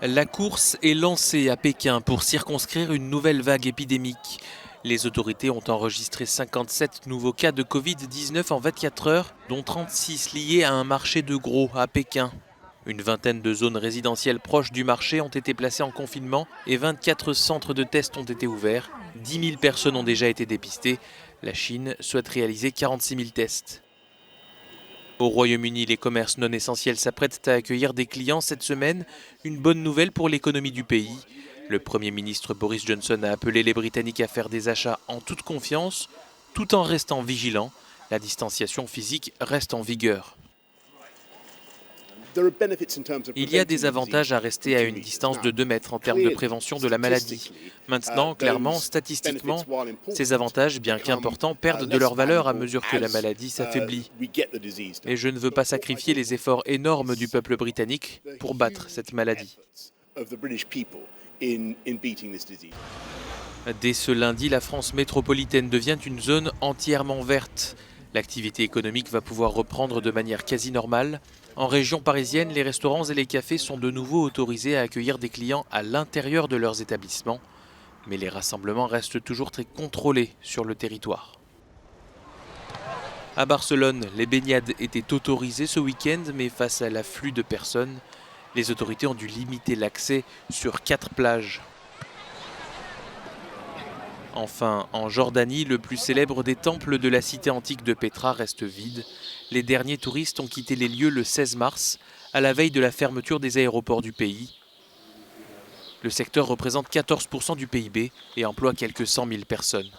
La course est lancée à Pékin pour circonscrire une nouvelle vague épidémique. Les autorités ont enregistré 57 nouveaux cas de Covid-19 en 24 heures, dont 36 liés à un marché de gros à Pékin. Une vingtaine de zones résidentielles proches du marché ont été placées en confinement et 24 centres de tests ont été ouverts. 10 000 personnes ont déjà été dépistées. La Chine souhaite réaliser 46 000 tests. Au Royaume-Uni, les commerces non essentiels s'apprêtent à accueillir des clients cette semaine, une bonne nouvelle pour l'économie du pays. Le Premier ministre Boris Johnson a appelé les Britanniques à faire des achats en toute confiance, tout en restant vigilants. La distanciation physique reste en vigueur. Il y a des avantages à rester à une distance de 2 mètres en termes de prévention de la maladie. Maintenant, clairement, statistiquement, ces avantages, bien qu'importants, perdent de leur valeur à mesure que la maladie s'affaiblit. Et je ne veux pas sacrifier les efforts énormes du peuple britannique pour battre cette maladie. Dès ce lundi, la France métropolitaine devient une zone entièrement verte. L'activité économique va pouvoir reprendre de manière quasi normale. En région parisienne, les restaurants et les cafés sont de nouveau autorisés à accueillir des clients à l'intérieur de leurs établissements. Mais les rassemblements restent toujours très contrôlés sur le territoire. À Barcelone, les baignades étaient autorisées ce week-end, mais face à l'afflux de personnes, les autorités ont dû limiter l'accès sur 4 plages. Enfin, en Jordanie, le plus célèbre des temples de la cité antique de Petra reste vide. Les derniers touristes ont quitté les lieux le 16 mars, à la veille de la fermeture des aéroports du pays. Le secteur représente 14% du PIB et emploie quelques 100 000 personnes.